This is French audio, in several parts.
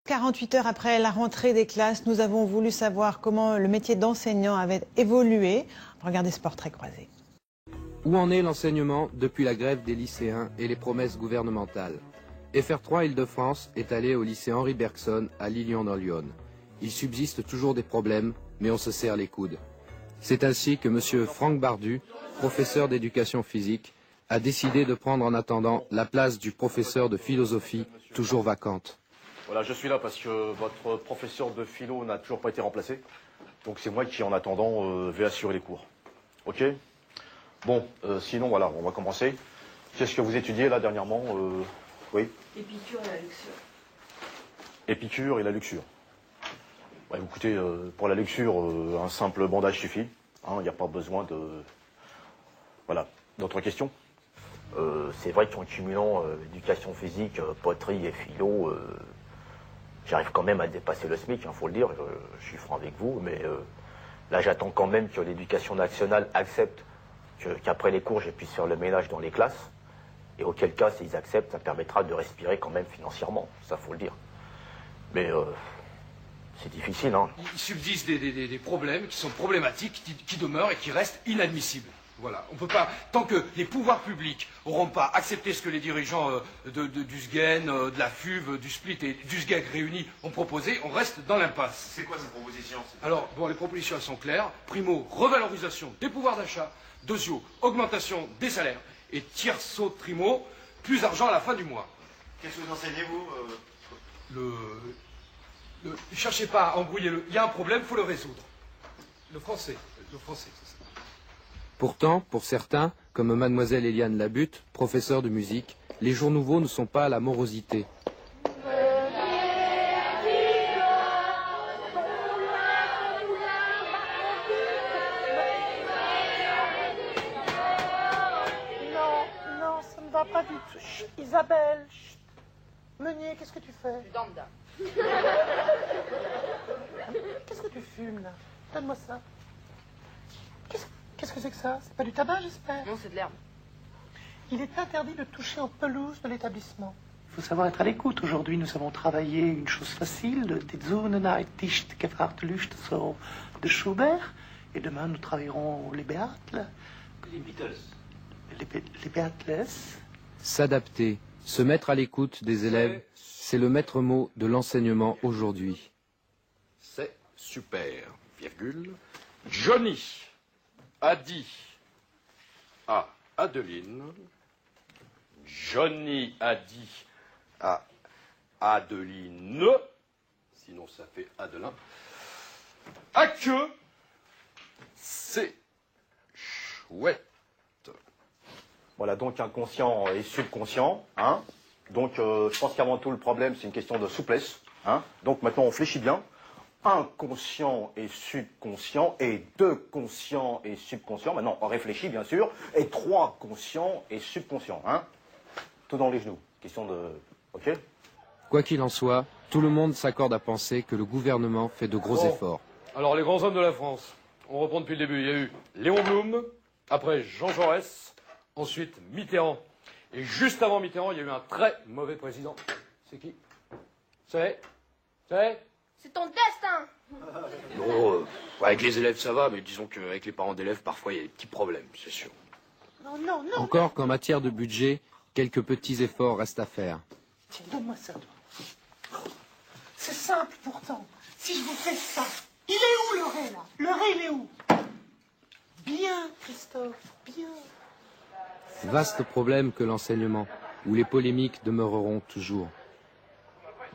48 heures après la rentrée des classes, nous avons voulu savoir comment le métier d'enseignant avait évolué. Regardez ce portrait croisé. Où en est l'enseignement depuis la grève des lycéens et les promesses gouvernementales? FR3 Île-de-France est allé au lycée Henri Bergson à Lilian dans l'Yonne. Il subsiste toujours des problèmes, mais on se serre les coudes. C'est ainsi que M. Franck Bardu, professeur d'éducation physique, a décidé de prendre en attendant la place du professeur de philosophie, toujours vacante. Voilà, je suis là parce que votre professeur de philo n'a toujours pas été remplacé. Donc c'est moi qui, en attendant, vais assurer les cours. Ok? Bon, sinon, voilà, on va commencer. Qu'est-ce que vous étudiez, là, dernièrement? Oui? Épicure et la luxure. Épicure et la luxure. Ouais, écoutez, pour la luxure, un simple bandage suffit. Il n'y a pas besoin de... Voilà. D'autres questions? C'est vrai qu'en cumulant éducation physique, poterie et philo, j'arrive quand même à dépasser le SMIC, faut le dire, je suis franc avec vous, mais là j'attends quand même que l'éducation nationale accepte qu'après les cours, je puisse faire le ménage dans les classes, et auquel cas, s'ils acceptent, ça permettra de respirer quand même financièrement, ça faut le dire. Mais c'est difficile, hein. Il subsiste des problèmes qui sont problématiques, qui demeurent et qui restent inadmissibles. Voilà, on peut pas, tant que les pouvoirs publics n'auront pas accepté ce que les dirigeants du SGEN, de la FUV, du SPLIT et du SGEG réunis ont proposé, on reste dans l'impasse. C'est quoi ces propositions? Alors, bon, les propositions elles sont claires. Primo, revalorisation des pouvoirs d'achat. Deuxio, augmentation des salaires. Et tierço, trimo, plus d'argent à la fin du mois. Qu'est-ce que vous enseignez, vous Cherchez pas à embrouiller il y a un problème, il faut le résoudre. Le français, c'est ça. Pourtant, pour certains, comme mademoiselle Eliane Labutte, professeure de musique, les jours nouveaux ne sont pas à la morosité. Non, ça ne va pas du tout. Chut, Isabelle, chut. Meunier, qu'est-ce que tu fais? Dans le dent. Qu'est-ce que tu fumes, là? Donne-moi ça. Qu'est-ce que c'est que ça? C'est pas du tabac, j'espère? Non, c'est de l'herbe. Il est interdit de toucher en pelouse de l'établissement. Il faut savoir être à l'écoute. Aujourd'hui, nous avons travaillé une chose facile, Die Zunenheit nicht gefragte Lüste so de Schubert. Et demain, nous travaillerons les Beatles. Les Beatles. Les Beatles. S'adapter, se mettre à l'écoute des élèves, c'est le maître mot de l'enseignement aujourd'hui. C'est super, virgule. Johnny a dit à Adeline, Johnny a dit à Adeline, sinon ça fait Adelin, à que c'est chouette. Voilà, donc inconscient et subconscient, hein. Donc je pense qu'avant tout le problème c'est une question de souplesse, hein. Donc maintenant on fléchit bien. Inconscient et subconscient, et deux conscients et subconscients. Maintenant, on réfléchit, bien sûr, et trois conscients et subconscients, hein. Tout dans les genoux. Question de... Ok? Quoi qu'il en soit, tout le monde s'accorde à penser que le gouvernement fait de gros efforts. Alors, les grands hommes de la France, on reprend depuis le début. Il y a eu Léon Blum, après Jean Jaurès, ensuite Mitterrand. Et juste avant Mitterrand, il y a eu un très mauvais président. C'est qui? C'est C'est ton destin. Non, avec les élèves ça va, mais disons qu'avec les parents d'élèves, parfois il y a des petits problèmes, c'est sûr. Non. Encore qu'en matière de budget, quelques petits efforts restent à faire. Tiens, donne-moi ça, toi. C'est simple, pourtant. Si je vous fais ça, il est où le ré, là? Le ré, il est où? Bien, Christophe, bien. Vaste problème que l'enseignement, où les polémiques demeureront toujours.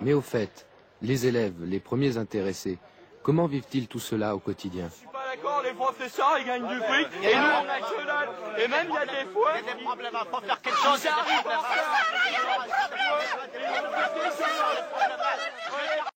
Mais au fait, les élèves, les premiers intéressés, comment vivent-ils tout cela au quotidien? Je suis pas d'accord, les professeurs ils gagnent du fric, et nous on national, et même il y a des fois... Il y a des problèmes à pas faire quelque chose. J'arrive à faire...